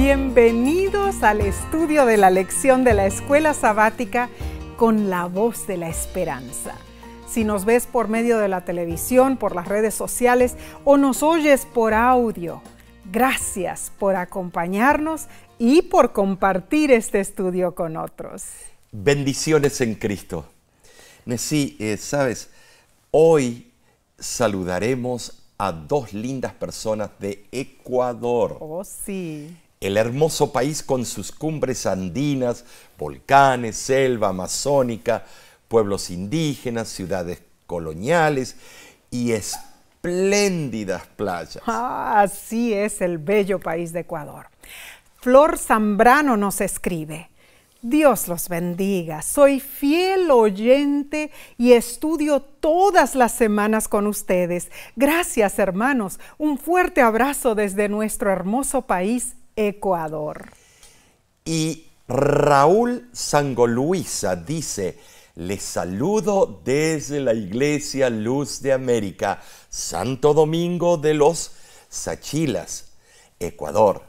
Bienvenidos al estudio de la lección de la Escuela Sabática con la voz de la esperanza. Si nos ves por medio de la televisión, por las redes sociales o nos oyes por audio, gracias por acompañarnos y por compartir este estudio con otros. Bendiciones en Cristo. Sí, sabes, hoy saludaremos a dos lindas personas de Ecuador. Oh, sí. El hermoso país con sus cumbres andinas, volcanes, selva amazónica, pueblos indígenas, ciudades coloniales y espléndidas playas. Así es el bello país de Ecuador. Flor Zambrano nos escribe: Dios los bendiga, soy fiel oyente y estudio todas las semanas con ustedes. Gracias, hermanos. Un fuerte abrazo desde nuestro hermoso país, Ecuador. Y Raúl Sangoluisa dice: les saludo desde la Iglesia Luz de América, Santo Domingo de los Sachilas, Ecuador.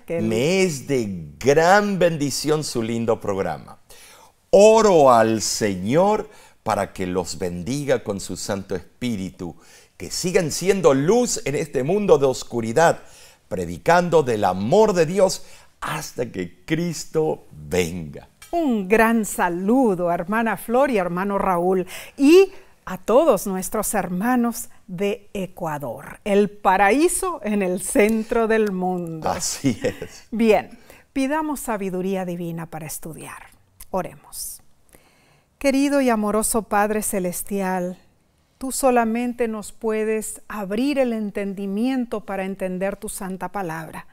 Me es de gran bendición su lindo programa. Oro al Señor para que los bendiga con su Santo Espíritu, que sigan siendo luz en este mundo de oscuridad, predicando del amor de Dios hasta que Cristo venga. Un gran saludo, hermana Flor y hermano Raúl, y a todos nuestros hermanos de Ecuador, el paraíso en el centro del mundo. Así es. Bien, pidamos sabiduría divina para estudiar. Oremos. Querido y amoroso Padre Celestial, tú solamente nos puedes abrir el entendimiento para entender tu santa palabra.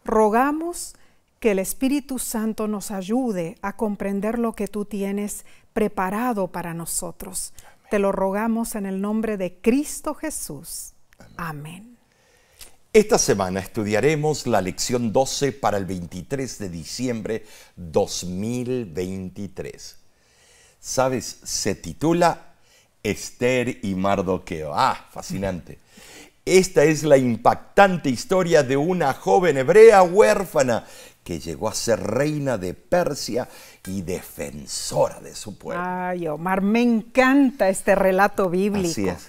Rogamos que el Espíritu Santo nos ayude a comprender lo que tú tienes preparado para nosotros. Te lo rogamos en el nombre de Cristo Jesús. Amén. Esta semana estudiaremos la lección 12 para el 23 de diciembre 2023. ¿Sabes? Se titula Esther y Mardoqueo. Fascinante. Esta es la impactante historia de una joven hebrea huérfana que llegó a ser reina de Persia y defensora de su pueblo. Ay, Omar, me encanta este relato bíblico. Así es.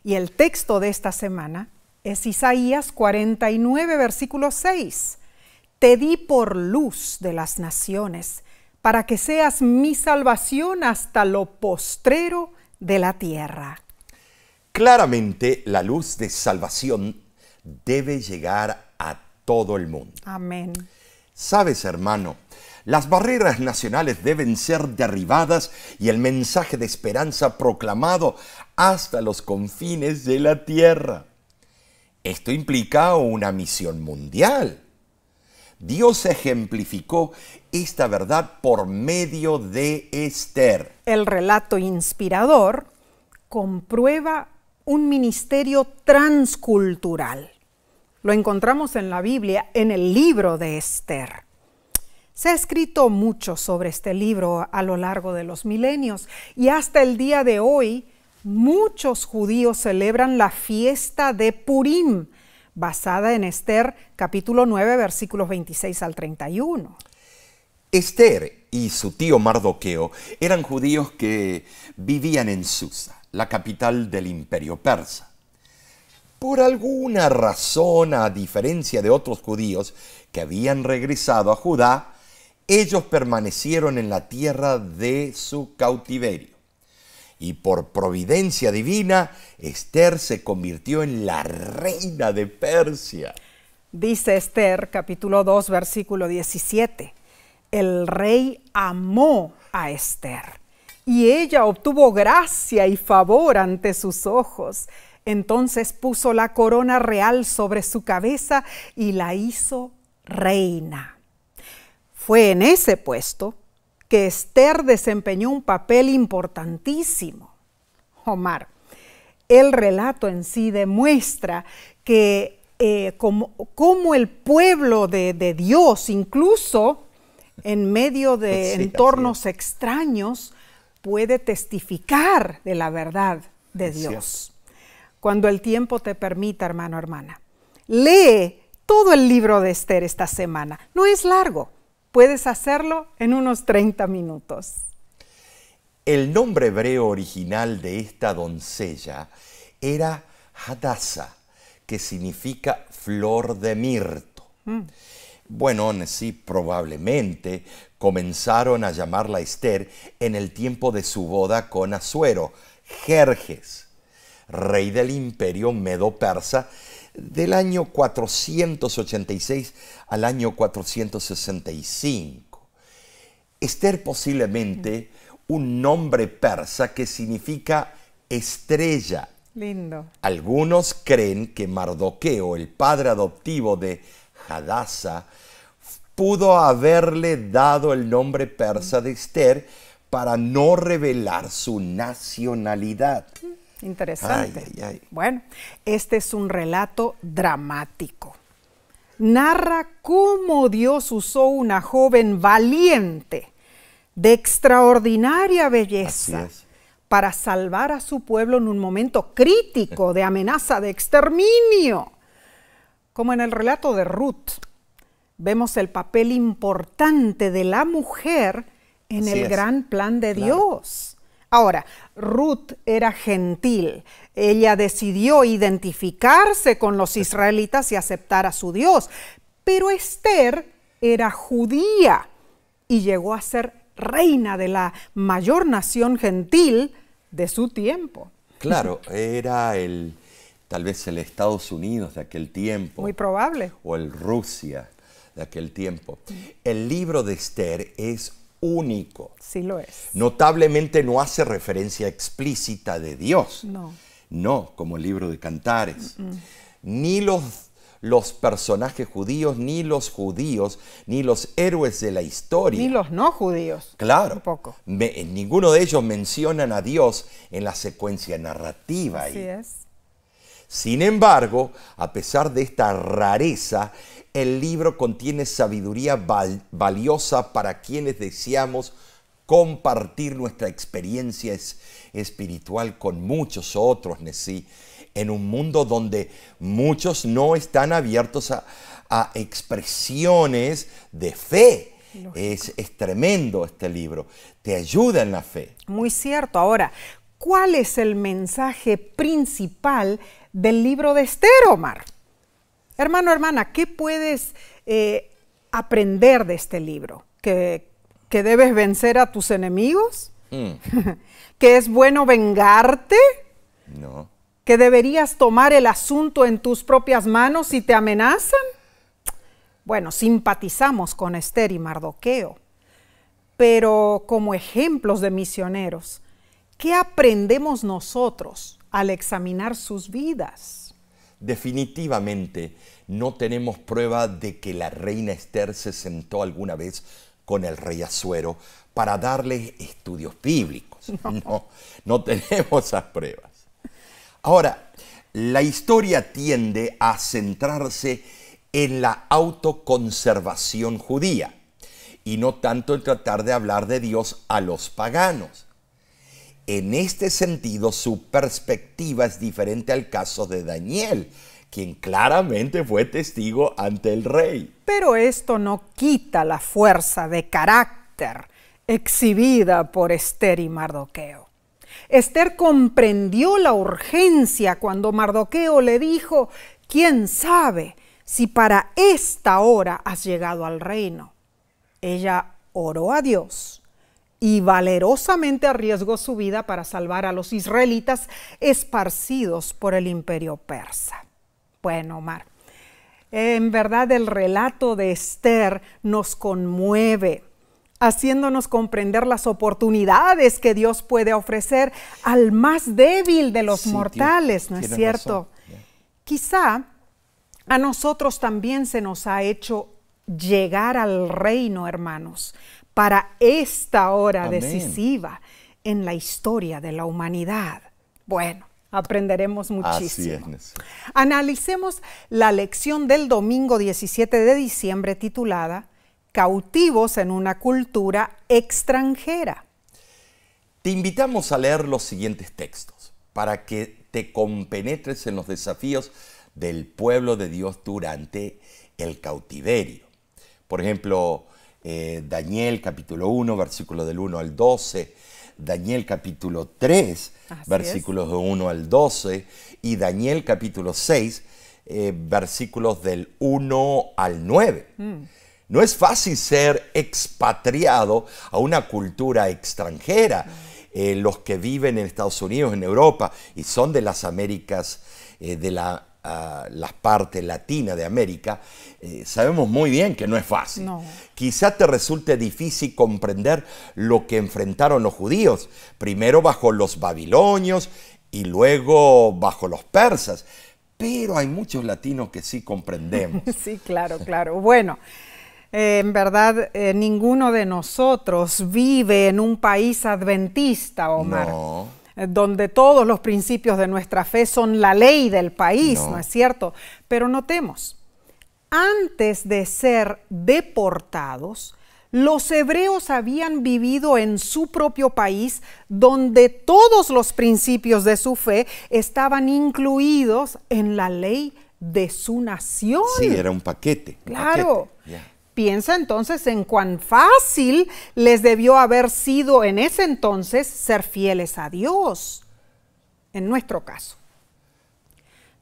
Y el texto de esta semana es Isaías 49, versículo 6. Te di por luz de las naciones, para que seas mi salvación hasta lo postrero de la tierra. Claramente, la luz de salvación debe llegar a todo el mundo. Amén. Sabes, hermano, las barreras nacionales deben ser derribadas y el mensaje de esperanza proclamado hasta los confines de la tierra. Esto implica una misión mundial. Dios ejemplificó esta verdad por medio de Esther. El relato inspirador comprueba un ministerio transcultural. Lo encontramos en la Biblia, en el libro de Esther. Se ha escrito mucho sobre este libro a lo largo de los milenios y hasta el día de hoy muchos judíos celebran la fiesta de Purim, basada en Esther capítulo 9, versículos 26 al 31. Esther y su tío Mardoqueo eran judíos que vivían en Susa, la capital del imperio persa. Por alguna razón, a diferencia de otros judíos que habían regresado a Judá, ellos permanecieron en la tierra de su cautiverio. Y por providencia divina, Esther se convirtió en la reina de Persia. Dice Esther, capítulo 2, versículo 17. El rey amó a Esther, y ella obtuvo gracia y favor ante sus ojos. Entonces puso la corona real sobre su cabeza y la hizo reina. Fue en ese puesto que Esther desempeñó un papel importantísimo. Omar, el relato en sí demuestra que como el pueblo de Dios, incluso en medio de entornos extraños, puede testificar de la verdad de Dios. Cuando el tiempo te permita, hermano, hermana, lee todo el libro de Esther esta semana. No es largo, puedes hacerlo en unos 30 minutos. El nombre hebreo original de esta doncella era Hadassah, que significa flor de mirto. Bueno, sí, probablemente comenzaron a llamarla Esther en el tiempo de su boda con Asuero, Jerjes, rey del imperio medo-persa, del año 486 al año 465. Esther posiblemente un nombre persa que significa estrella. Lindo. Algunos creen que Mardoqueo, el padre adoptivo de Hadassah, pudo haberle dado el nombre persa de Esther para no revelar su nacionalidad. Interesante. Ay, ay, ay. Bueno, este es un relato dramático. Narra cómo Dios usó una joven valiente, de extraordinaria belleza, Así es. para salvar a su pueblo en un momento crítico de amenaza de exterminio. Como en el relato de Ruth, vemos el papel importante de la mujer en Así el es. gran plan de Claro. Dios. Ahora, Ruth era gentil. Ella decidió identificarse con los israelitas y aceptar a su Dios. Pero Esther era judía y llegó a ser reina de la mayor nación gentil de su tiempo. Claro, era tal vez el Estados Unidos de aquel tiempo. Muy probable. O el Rusia de aquel tiempo. El libro de Esther es único. Sí lo es. Notablemente no hace referencia explícita de Dios. No. No, como el libro de Cantares. Ni los personajes judíos, ni los judíos, ni los héroes de la historia. Ni los no judíos. Claro. Tampoco. Ninguno de ellos mencionan a Dios en la secuencia narrativa. Así ahí. es. Sin embargo, a pesar de esta rareza, el libro contiene sabiduría valiosa para quienes deseamos compartir nuestra experiencia espiritual con muchos otros, ¿sí? En un mundo donde muchos no están abiertos a expresiones de fe. Es tremendo este libro, te ayuda en la fe. Muy cierto. Ahora, ¿cuál es el mensaje principal del libro de Esther, Omar? Hermano, hermana, ¿qué puedes aprender de este libro? ¿Que debes vencer a tus enemigos? ¿Que es bueno vengarte? No. ¿Que deberías tomar el asunto en tus propias manos si te amenazan? Bueno, simpatizamos con Esther y Mardoqueo, pero como ejemplos de misioneros, ¿qué aprendemos nosotros al examinar sus vidas? Definitivamente no tenemos prueba de que la reina Esther se sentó alguna vez con el rey Asuero para darle estudios bíblicos. No tenemos esas pruebas. Ahora, la historia tiende a centrarse en la autoconservación judía y no tanto en tratar de hablar de Dios a los paganos. En este sentido, su perspectiva es diferente al caso de Daniel, quien claramente fue testigo ante el rey. Pero esto no quita la fuerza de carácter exhibida por Esther y Mardoqueo. Esther comprendió la urgencia cuando Mardoqueo le dijo: ¿quién sabe si para esta hora has llegado al reino? Ella oró a Dios y valerosamente arriesgó su vida para salvar a los israelitas esparcidos por el imperio persa. Bueno, Omar, en verdad el relato de Esther nos conmueve, haciéndonos comprender las oportunidades que Dios puede ofrecer al más débil de los mortales, ¿no es cierto? Quizá a nosotros también se nos ha hecho llegar al reino, hermanos, para esta hora decisiva en la historia de la humanidad. Bueno, aprenderemos muchísimo. Así es. Analicemos la lección del domingo 17 de diciembre titulada Cautivos en una cultura extranjera. Te invitamos a leer los siguientes textos para que te compenetres en los desafíos del pueblo de Dios durante el cautiverio. Por ejemplo, Daniel capítulo 1, versículos del 1 al 12, Daniel capítulo 3, versículos del 1 al 12, y Daniel capítulo 6, versículos del 1 al 9. No es fácil ser expatriado a una cultura extranjera. Los que viven en Estados Unidos, en Europa, y son de las Américas, de la parte latina de América, sabemos muy bien que no es fácil. No. Quizá te resulte difícil comprender lo que enfrentaron los judíos, primero bajo los babilonios y luego bajo los persas. Pero hay muchos latinos que sí comprendemos. Sí, claro, claro. Bueno, en verdad, ninguno de nosotros vive en un país adventista, Omar. No. Donde todos los principios de nuestra fe son la ley del país, ¿no es cierto? Pero notemos, antes de ser deportados, los hebreos habían vivido en su propio país, donde todos los principios de su fe estaban incluidos en la ley de su nación. Sí, era un paquete. Claro. Yeah. Piensa entonces en cuán fácil les debió haber sido en ese entonces ser fieles a Dios. En nuestro caso,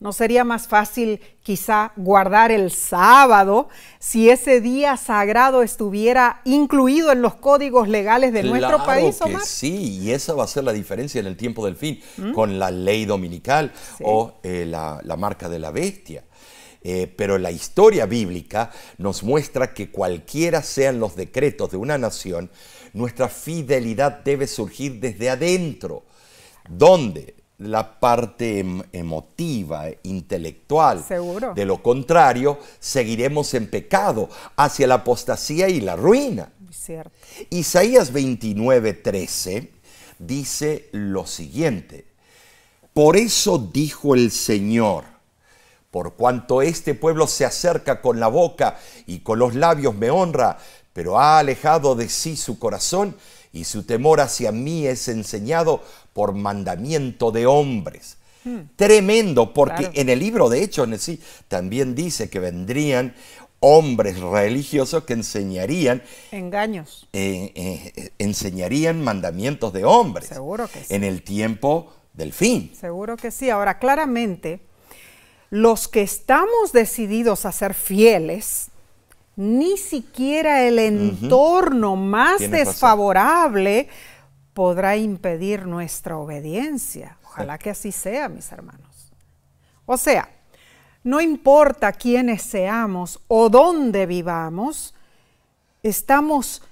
¿no sería más fácil quizá guardar el sábado si ese día sagrado estuviera incluido en los códigos legales de nuestro país, Omar? Claro que sí, y esa va a ser la diferencia en el tiempo del fin, con la ley dominical o la marca de la bestia. Pero la historia bíblica nos muestra que cualquiera sean los decretos de una nación, nuestra fidelidad debe surgir desde adentro, donde la parte emotiva, intelectual. Seguro. De lo contrario, seguiremos en pecado hacia la apostasía y la ruina. Cierto. Isaías 29:13 dice lo siguiente: por eso dijo el Señor, por cuanto este pueblo se acerca con la boca y con los labios me honra, pero ha alejado de sí su corazón y su temor hacia mí es enseñado por mandamiento de hombres. Tremendo, porque en el libro de Hechos sí, también dice que vendrían hombres religiosos que enseñarían engaños, enseñarían mandamientos de hombres. Seguro que sí. En el tiempo del fin. Seguro que sí. Ahora, claramente, los que estamos decididos a ser fieles, ni siquiera el entorno más desfavorable podrá impedir nuestra obediencia. Ojalá que así sea, mis hermanos. O sea, no importa quiénes seamos o dónde vivamos, estamos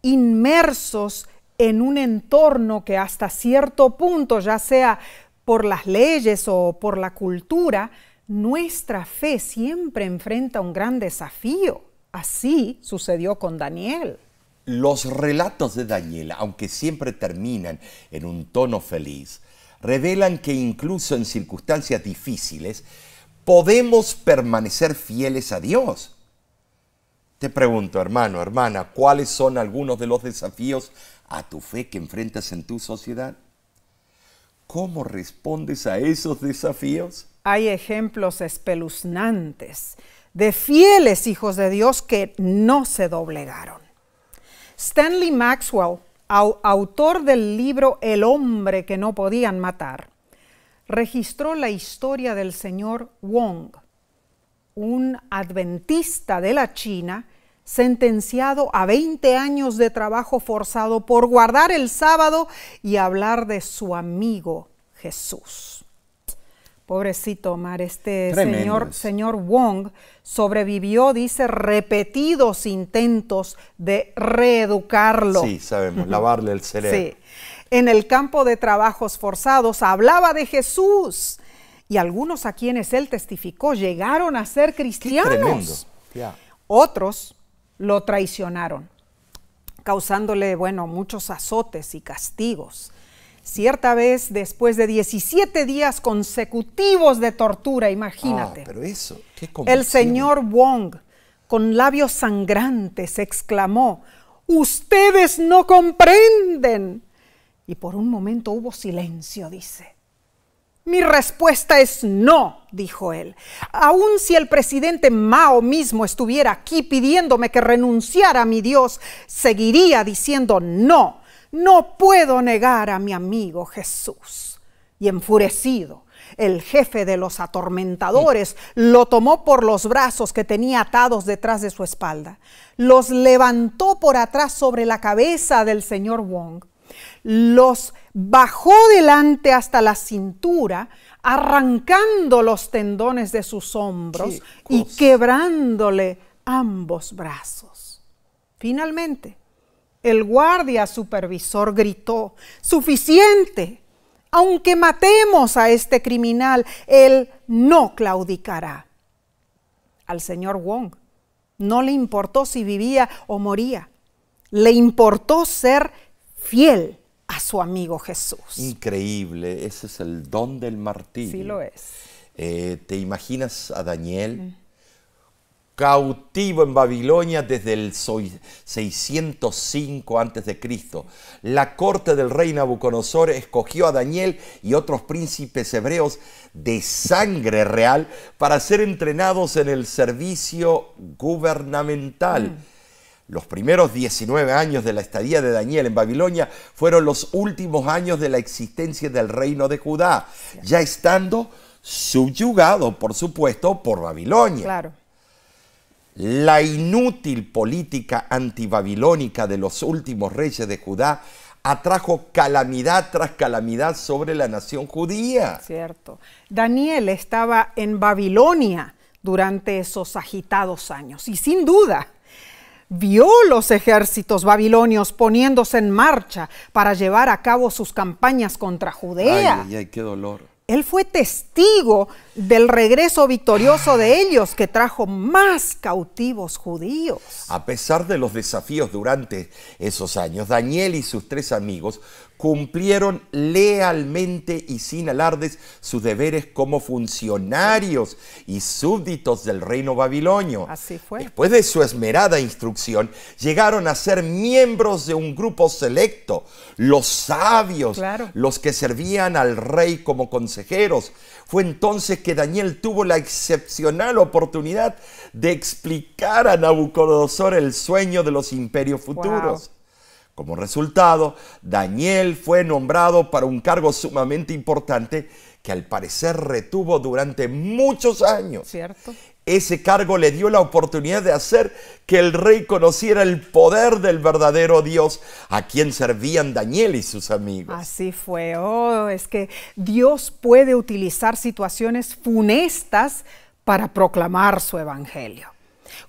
inmersos en un entorno que hasta cierto punto, ya sea por las leyes o por la cultura, nuestra fe siempre enfrenta un gran desafío. Así sucedió con Daniel. Los relatos de Daniel, aunque siempre terminan en un tono feliz, revelan que incluso en circunstancias difíciles podemos permanecer fieles a Dios. Te pregunto, hermano, hermana, ¿cuáles son algunos de los desafíos a tu fe que enfrentas en tu sociedad? ¿Cómo respondes a esos desafíos? Hay ejemplos espeluznantes de fieles hijos de Dios que no se doblegaron. Stanley Maxwell, autor del libro El hombre que no podían matar, registró la historia del señor Wong, un adventista de la China sentenciado a 20 años de trabajo forzado por guardar el sábado y hablar de su amigo Jesús. Pobrecito Omar, este señor Wong sobrevivió, dice, repetidos intentos de reeducarlo. Sí, sabemos, lavarle el cerebro. Sí. En el campo de trabajos forzados hablaba de Jesús y algunos a quienes él testificó llegaron a ser cristianos. ¡Qué tremendo! Yeah. Otros lo traicionaron, causándole, muchos azotes y castigos. Cierta vez, después de 17 días consecutivos de tortura, imagínate. Pero eso, qué convicción. El señor Wong, con labios sangrantes, exclamó: «¡Ustedes no comprenden!». Y por un momento hubo silencio, dice. Mi respuesta es no, dijo él. Aun si el presidente Mao mismo estuviera aquí pidiéndome que renunciara a mi Dios, seguiría diciendo no, no puedo negar a mi amigo Jesús. Y enfurecido, el jefe de los atormentadores lo tomó por los brazos que tenía atados detrás de su espalda, los levantó por atrás sobre la cabeza del señor Wong, los bajó delante hasta la cintura, arrancando los tendones de sus hombros y quebrándole ambos brazos. Finalmente, el guardia supervisor gritó: «¡Suficiente! Aunque matemos a este criminal, él no claudicará». Al señor Wong no le importó si vivía o moría. Le importó ser fiel a su amigo Jesús. Increíble, ese es el don del martirio. Sí lo es. ¿Te imaginas a Daniel cautivo en Babilonia desde el 605 a.C.? La corte del rey Nabucodonosor escogió a Daniel y otros príncipes hebreos de sangre real para ser entrenados en el servicio gubernamental. Los primeros 19 años de la estadía de Daniel en Babilonia fueron los últimos años de la existencia del reino de Judá, ya estando subyugado, por supuesto, por Babilonia. Claro. La inútil política antibabilónica de los últimos reyes de Judá atrajo calamidad tras calamidad sobre la nación judía. Cierto. Daniel estaba en Babilonia durante esos agitados años y sin duda vio los ejércitos babilonios poniéndose en marcha para llevar a cabo sus campañas contra Judea. Ay, ay, ay, qué dolor. Él fue testigo del regreso victorioso de ellos, que trajo más cautivos judíos. A pesar de los desafíos durante esos años, Daniel y sus 3 amigos cumplieron lealmente y sin alardes sus deberes como funcionarios y súbditos del reino babilonio. Así fue. Después de su esmerada instrucción, llegaron a ser miembros de un grupo selecto, los sabios, los que servían al rey como consejeros. Fue entonces que Daniel tuvo la excepcional oportunidad de explicar a Nabucodonosor el sueño de los imperios futuros. Como resultado, Daniel fue nombrado para un cargo sumamente importante que al parecer retuvo durante muchos años. ¿Cierto? Ese cargo le dio la oportunidad de hacer que el rey conociera el poder del verdadero Dios a quien servían Daniel y sus amigos. Así fue. Oh, es que Dios puede utilizar situaciones funestas para proclamar su evangelio.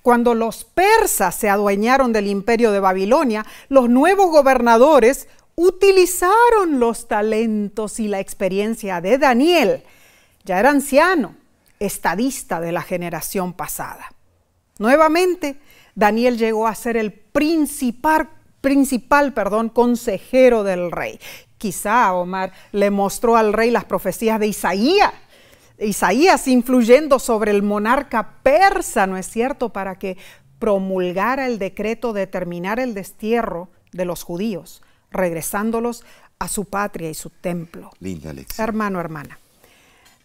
Cuando los persas se adueñaron del imperio de Babilonia, los nuevos gobernadores utilizaron los talentos y la experiencia de Daniel. Ya era anciano, estadista de la generación pasada. Nuevamente, Daniel llegó a ser el principal consejero del rey. Quizá Omar le mostró al rey las profecías de Isaías influyendo sobre el monarca persa, ¿no es cierto?, para que promulgara el decreto de terminar el destierro de los judíos, regresándolos a su patria y su templo. Linda lección. Hermano, hermana,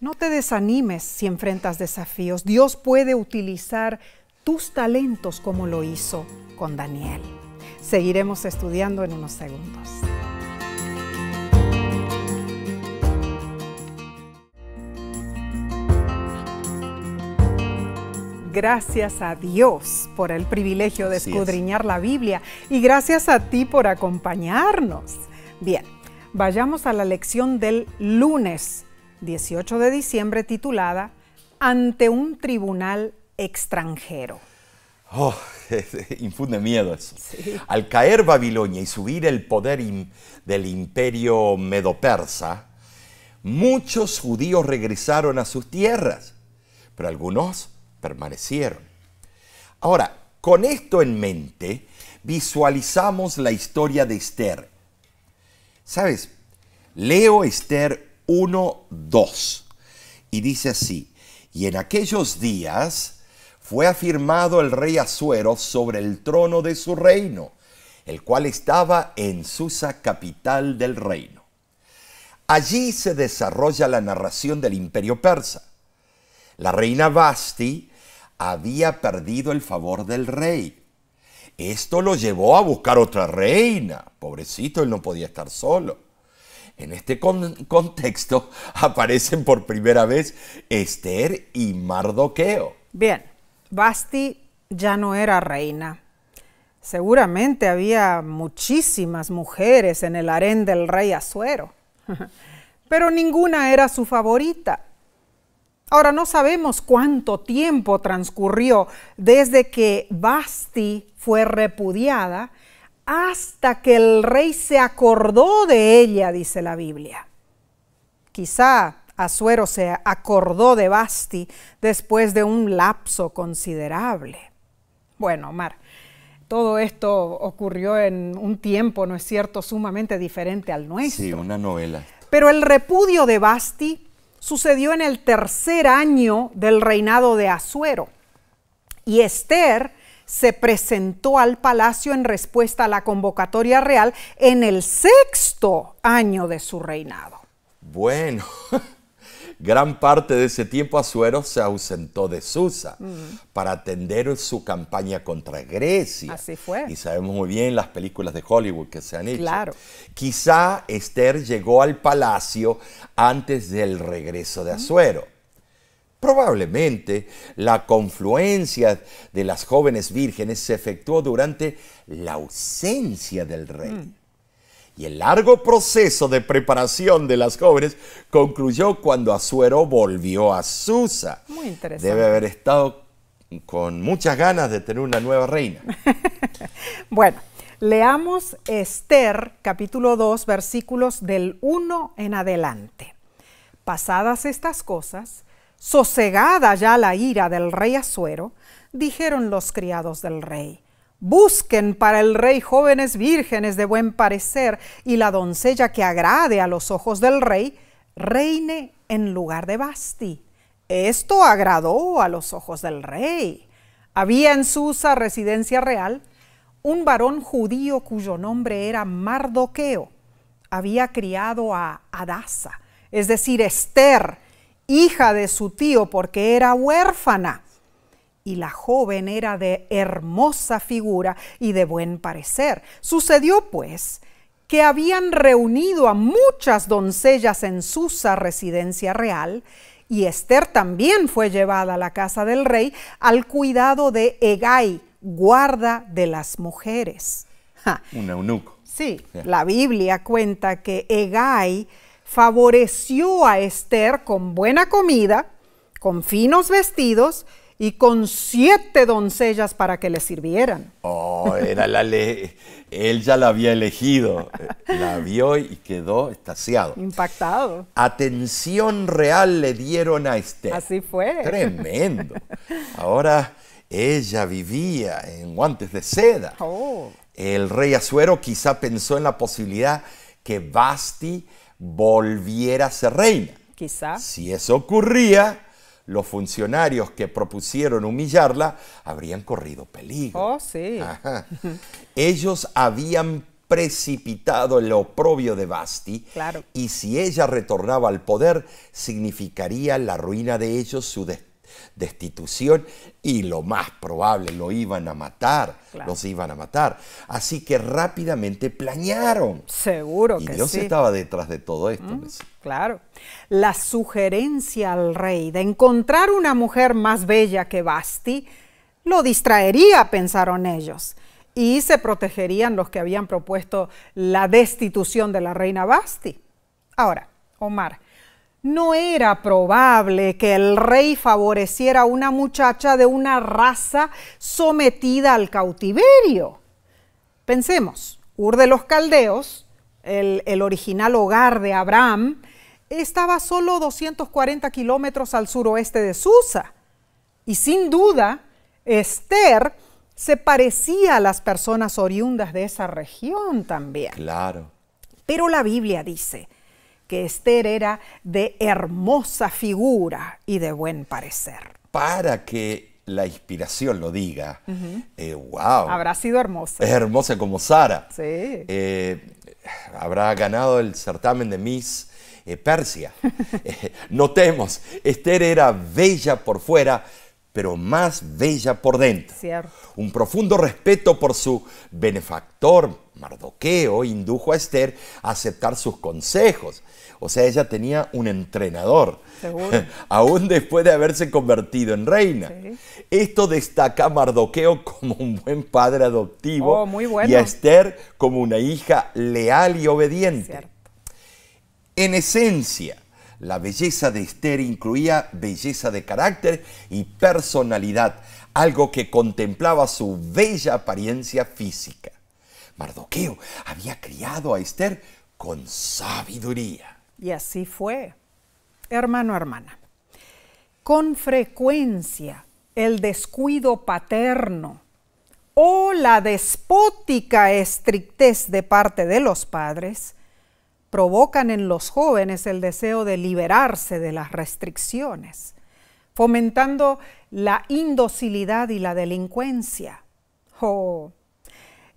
no te desanimes si enfrentas desafíos. Dios puede utilizar tus talentos como lo hizo con Daniel. Seguiremos estudiando en unos segundos. Gracias a Dios por el privilegio de escudriñar la Biblia y gracias a ti por acompañarnos. Bien, vayamos a la lección del lunes 18 de diciembre titulada Ante un tribunal extranjero. Oh, infunde miedo eso. Sí. Al caer Babilonia y subir el poder del imperio medo-persa, muchos judíos regresaron a sus tierras, pero algunos permanecieron. Ahora, con esto en mente, visualizamos la historia de Esther. ¿Sabes? Leo Esther 1:2 y dice así: y en aquellos días fue afirmado el rey Asuero sobre el trono de su reino, el cual estaba en Susa, capital del reino. Allí se desarrolla la narración del imperio persa. La reina Vasti había perdido el favor del rey. Esto lo llevó a buscar otra reina. Pobrecito, él no podía estar solo. En este contexto aparecen por primera vez Esther y Mardoqueo. Bien, Vasti ya no era reina. Seguramente había muchísimas mujeres en el harén del rey Asuero, pero ninguna era su favorita. Ahora no sabemos cuánto tiempo transcurrió desde que Vasti fue repudiada hasta que el rey se acordó de ella, dice la Biblia. Quizá Asuero se acordó de Vasti después de un lapso considerable. Bueno, Omar, todo esto ocurrió en un tiempo, ¿no es cierto?, sumamente diferente al nuestro. Sí, una novela. Pero el repudio de Vasti sucedió en el tercer año del reinado de Asuero. Y Esther se presentó al palacio en respuesta a la convocatoria real en el sexto año de su reinado. Bueno, gran parte de ese tiempo Asuero se ausentó de Susa para atender su campaña contra Grecia. Así fue. Y sabemos muy bien las películas de Hollywood que se han hecho. Claro. Quizá Esther llegó al palacio antes del regreso de Asuero. Probablemente la confluencia de las jóvenes vírgenes se efectuó durante la ausencia del rey. Y el largo proceso de preparación de las jóvenes concluyó cuando Asuero volvió a Susa. Muy interesante. Debe haber estado con muchas ganas de tener una nueva reina. Bueno, leamos Esther capítulo 2, versículos del 1 en adelante. Pasadas estas cosas, sosegada ya la ira del rey Asuero, dijeron los criados del rey: busquen para el rey jóvenes vírgenes de buen parecer, y la doncella que agrade a los ojos del rey reine en lugar de Vasti. Esto agradó a los ojos del rey. Había en Susa, residencia real, un varón judío cuyo nombre era Mardoqueo. Había criado a Hadasa, es decir, Esther, hija de su tío, porque era huérfana. Y la joven era de hermosa figura y de buen parecer. Sucedió, pues, que habían reunido a muchas doncellas en Susa, residencia real, y Esther también fue llevada a la casa del rey al cuidado de Hegai, guarda de las mujeres. Un eunuco. Sí, la Biblia cuenta que Hegai favoreció a Esther con buena comida, con finos vestidos y con 7 doncellas para que le sirvieran. Oh, era él ya la había elegido, la vio y quedó extasiado. Impactado. Atención real le dieron a Esther. Así fue. Tremendo. Ahora ella vivía en guantes de seda. Oh. El rey Asuero quizá pensó en la posibilidad que Vasti volviera a ser reina. Quizá. Si eso ocurría, los funcionarios que propusieron humillarla habrían corrido peligro. Oh, sí. Ajá. Ellos habían precipitado el oprobio de Vasti, Claro. y si ella retornaba al poder, significaría la ruina de ellos, su destitución, y lo más probable, lo iban a matar, Claro. los iban a matar. Así que rápidamente planearon. Seguro Y que Dios sí. estaba detrás de todo esto. Claro. La sugerencia al rey de encontrar una mujer más bella que Vasti lo distraería, pensaron ellos, y se protegerían los que habían propuesto la destitución de la reina Vasti. Ahora, Omar, no era probable que el rey favoreciera a una muchacha de una raza sometida al cautiverio. Pensemos, Ur de los Caldeos, el original hogar de Abraham, estaba solo 240 kilómetros al suroeste de Susa. Y sin duda, Esther se parecía a las personas oriundas de esa región también. Claro. Pero la Biblia dice que Esther era de hermosa figura y de buen parecer. Para que la inspiración lo diga, wow. Habrá sido hermosa. Es hermosa como Sara. Sí. Habrá ganado el certamen de Miss Persia. Notemos, Esther era bella por fuera, pero más bella por dentro. Cierto. Un profundo respeto por su benefactor, Mardoqueo, indujo a Esther a aceptar sus consejos. O sea, ella tenía un entrenador, Seguro. aún después de haberse convertido en reina. Sí. Esto destaca a Mardoqueo como un buen padre adoptivo Oh, muy bueno. y a Esther como una hija leal y obediente. Cierto. En esencia, la belleza de Esther incluía belleza de carácter y personalidad, algo que contemplaba su bella apariencia física. Mardoqueo había criado a Esther con sabiduría. Y así fue. Hermano, hermana, con frecuencia el descuido paterno o la despótica estrictez de parte de los padres provocan en los jóvenes el deseo de liberarse de las restricciones, fomentando la indocilidad y la delincuencia. Oh,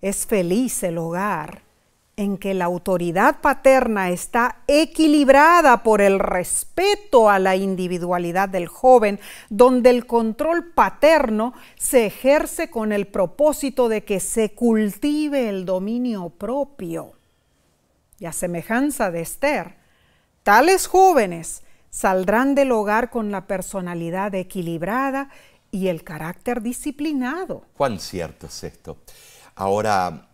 es feliz el hogar en que la autoridad paterna está equilibrada por el respeto a la individualidad del joven, donde el control paterno se ejerce con el propósito de que se cultive el dominio propio. Y a semejanza de Esther, tales jóvenes saldrán del hogar con la personalidad equilibrada y el carácter disciplinado. ¿Cuán cierto es esto? Ahora,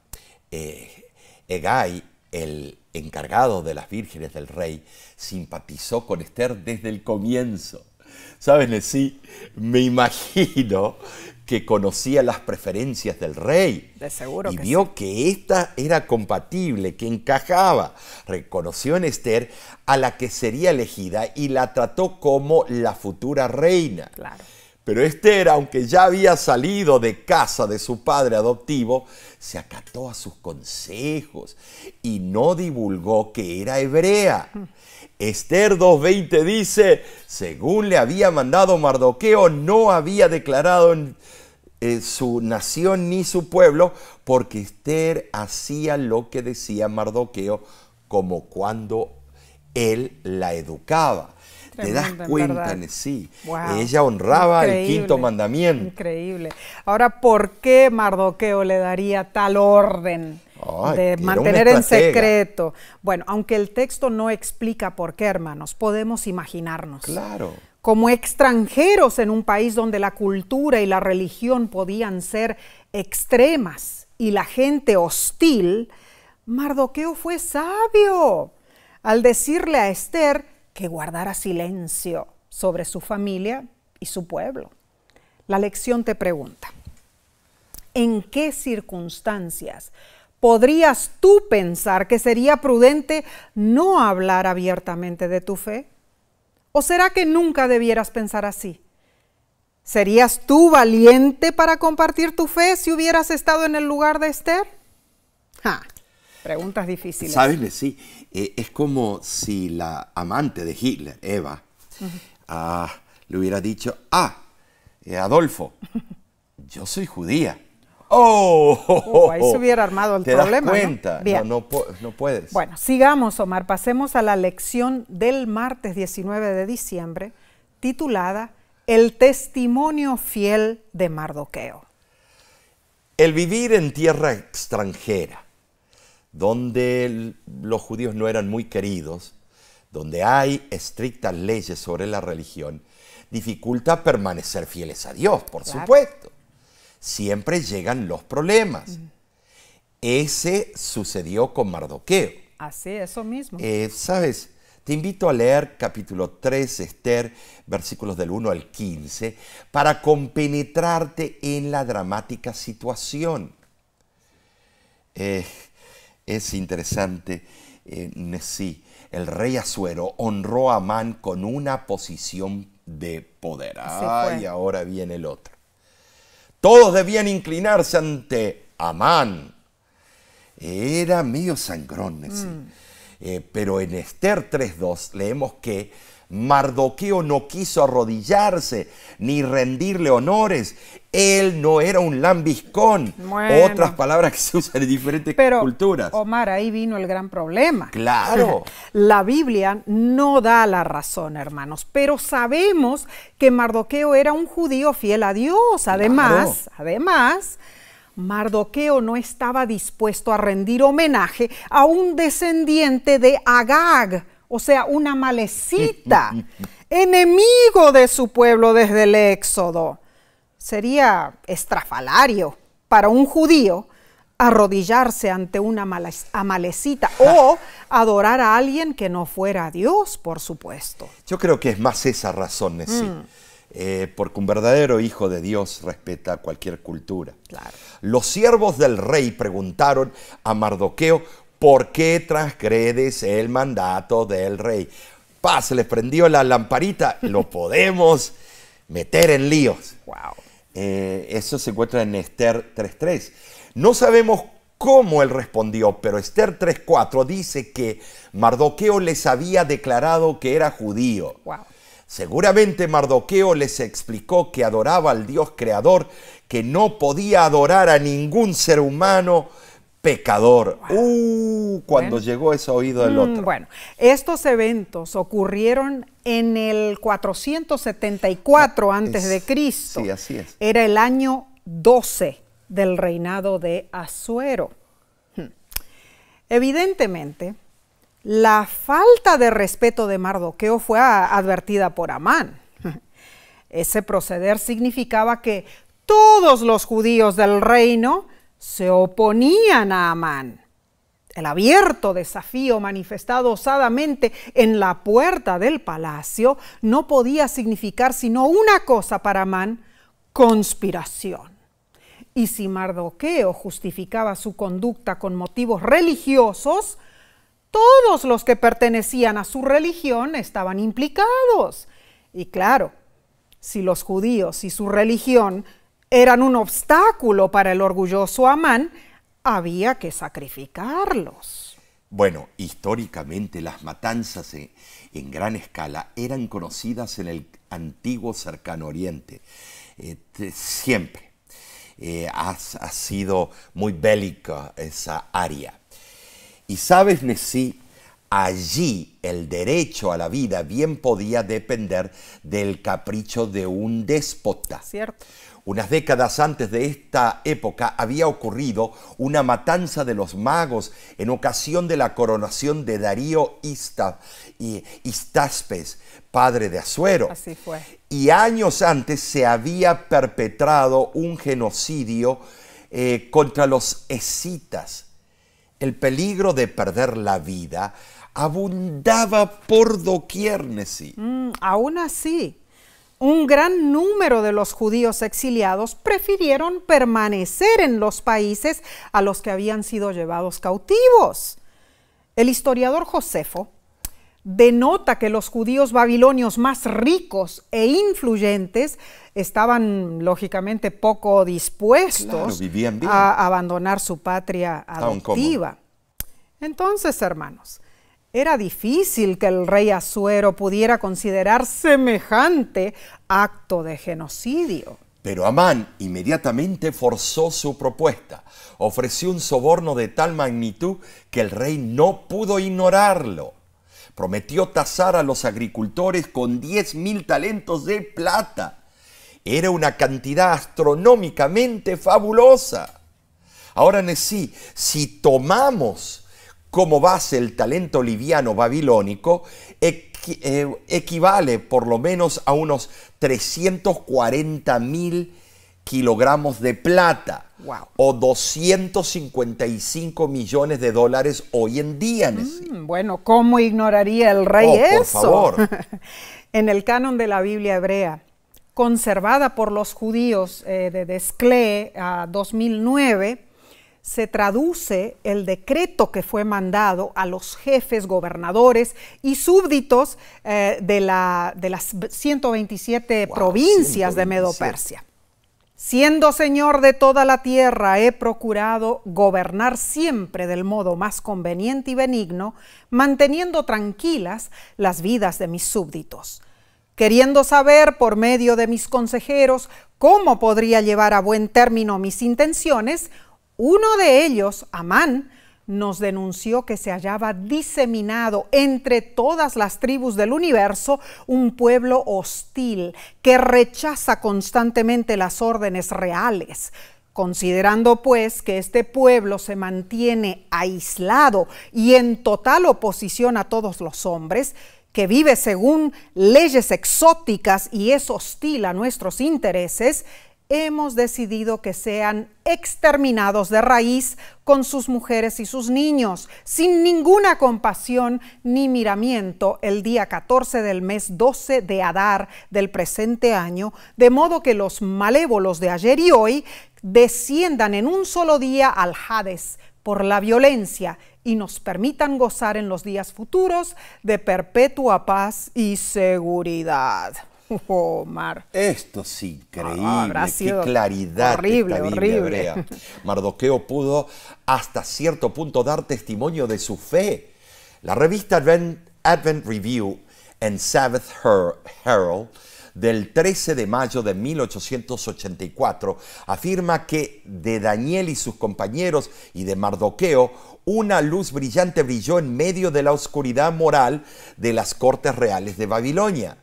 Hegai, el encargado de las vírgenes del rey, simpatizó con Esther desde el comienzo. ¿Saben? Sí, me imagino que conocía las preferencias del rey. De seguro y que vio sí. que esta era compatible, que encajaba. Reconoció en Esther a la que sería elegida y la trató como la futura reina. Claro. Pero Esther, aunque ya había salido de casa de su padre adoptivo, se acató a sus consejos y no divulgó que era hebrea. Esther 2:20 dice, según le había mandado Mardoqueo, no había declarado su nación ni su pueblo, porque Esther hacía lo que decía Mardoqueo, como cuando él la educaba. ¿Te das Tremendo, en cuenta? verdad. Sí. Wow. Ella honraba el Increíble, quinto mandamiento. Increíble. Ahora, ¿por qué Mardoqueo le daría tal orden Ay, de era un mantener en estratega. secreto? Bueno, aunque el texto no explica por qué, hermanos, podemos imaginarnos. Claro. Como extranjeros en un país donde la cultura y la religión podían ser extremas y la gente hostil, Mardoqueo fue sabio al decirle a Esther que guardara silencio sobre su familia y su pueblo. La lección te pregunta, ¿en qué circunstancias podrías tú pensar que sería prudente no hablar abiertamente de tu fe? ¿O será que nunca debieras pensar así? ¿Serías tú valiente para compartir tu fe si hubieras estado en el lugar de Esther? Preguntas difíciles. ¿Sabes? Sí. Es como si la amante de Hitler, Eva, le hubiera dicho, Adolfo, yo soy judía. Ahí se hubiera armado el problema. ¿Te das cuenta? ¿No? Bien. No puedes. Bueno, sigamos, Omar. Pasemos a la lección del martes 19 de diciembre, titulada El testimonio fiel de Mardoqueo. El vivir en tierra extranjera, donde los judíos no eran muy queridos, donde hay estrictas leyes sobre la religión, dificulta permanecer fieles a Dios, por supuesto. Siempre llegan los problemas. Ese sucedió con Mardoqueo. Así, eso mismo. ¿Sabes? Te invito a leer capítulo 3, Esther, versículos del 1 al 15, para compenetrarte en la dramática situación. Es interesante, sí, el rey Asuero honró a Amán con una posición de poder. Y ahora viene el otro. Todos debían inclinarse ante Amán. Era medio sangrón, sí. Pero en Esther 3:2 leemos que Mardoqueo no quiso arrodillarse ni rendirle honores. Él no era un lambiscón. Bueno. Otras palabras que se usan en diferentes culturas. Omar, ahí vino el gran problema. Claro. La Biblia no da la razón, hermanos, pero sabemos que Mardoqueo era un judío fiel a Dios. Además, Mardoqueo no estaba dispuesto a rendir homenaje a un descendiente de Agag, o sea, una malecita, enemigo de su pueblo desde el Éxodo. Sería estrafalario para un judío arrodillarse ante una amalecita o adorar a alguien que no fuera Dios, por supuesto. Yo creo que es más esa razón, Nesí. Porque un verdadero hijo de Dios respeta cualquier cultura. Claro. Los siervos del rey preguntaron a ¿por qué transgredes el mandato del rey? Se les prendió la lamparita, lo podemos meter en líos. Wow. Eso se encuentra en Esther 3.3. No sabemos cómo él respondió, pero Esther 3.4 dice que Mardoqueo les había declarado que era judío. Wow. Seguramente Mardoqueo les explicó que adoraba al Dios creador, que no podía adorar a ningún ser humano pecador. Cuando llegó ese oído del otro. Bueno, estos eventos ocurrieron en el 474 antes de Cristo. Sí, así es. Era el año 12 del reinado de Asuero. Evidentemente, la falta de respeto de Mardoqueo fue advertida por Amán. Ese proceder significaba que todos los judíos del reino se oponían a Amán. El abierto desafío manifestado osadamente en la puerta del palacio no podía significar sino una cosa para Amán: conspiración. Y si Mardoqueo justificaba su conducta con motivos religiosos, todos los que pertenecían a su religión estaban implicados. Y claro, si los judíos y su religión eran un obstáculo para el orgulloso Amán, había que sacrificarlos. Bueno, históricamente las matanzas en gran escala eran conocidas en el antiguo cercano oriente. Siempre ha sido muy bélica esa área. Y sabes, Nesí, allí el derecho a la vida bien podía depender del capricho de un déspota. Cierto. Unas décadas antes de esta época había ocurrido una matanza de los magos en ocasión de la coronación de Darío Histaspes, padre de Asuero. Así fue. Y años antes se había perpetrado un genocidio contra los escitas. El peligro de perder la vida abundaba por doquier, Nesí. Aún así, un gran número de los judíos exiliados prefirieron permanecer en los países a los que habían sido llevados cautivos. El historiador Josefo denota que los judíos babilonios más ricos e influyentes estaban lógicamente poco dispuestos a abandonar su patria adoptiva. Entonces, hermanos, era difícil que el rey Asuero pudiera considerar semejante acto de genocidio. Pero Amán inmediatamente forzó su propuesta. Ofreció un soborno de tal magnitud que el rey no pudo ignorarlo. Prometió tasar a los agricultores con 10.000 talentos de plata. Era una cantidad astronómicamente fabulosa. Ahora, Nesí, si tomamos como base el talento liviano babilónico, equivale por lo menos a unos 340.000 kilogramos de plata. Wow. O 255 millones de dólares hoy en día, Nesí. Bueno, ¿cómo ignoraría el rey eso? Por favor. En el canon de la Biblia hebrea, conservada por los judíos de Desclée a 2009, se traduce el decreto que fue mandado a los jefes, gobernadores y súbditos de las 127 provincias de Medo-Persia. Siendo Señor de toda la tierra, he procurado gobernar siempre del modo más conveniente y benigno, manteniendo tranquilas las vidas de mis súbditos, queriendo saber por medio de mis consejeros cómo podría llevar a buen término mis intenciones. Uno de ellos, Amán, nos denunció que se hallaba diseminado entre todas las tribus del universo un pueblo hostil que rechaza constantemente las órdenes reales. Considerando pues que este pueblo se mantiene aislado y en total oposición a todos los hombres, que vive según leyes exóticas y es hostil a nuestros intereses, hemos decidido que sean exterminados de raíz con sus mujeres y sus niños, sin ninguna compasión ni miramiento, el día 14 del mes 12 de Adar del presente año, de modo que los malévolos de ayer y hoy desciendan en un solo día al Hades por la violencia y nos permitan gozar en los días futuros de perpetua paz y seguridad. Omar. Esto es increíble, qué sido claridad horrible, esta Biblia horrible. hebrea. Mardoqueo pudo hasta cierto punto dar testimonio de su fe. La revista Advent Review and Sabbath Herald del 13 de mayo de 1884 afirma que de Daniel y sus compañeros y de Mardoqueo una luz brillante brilló en medio de la oscuridad moral de las cortes reales de Babilonia,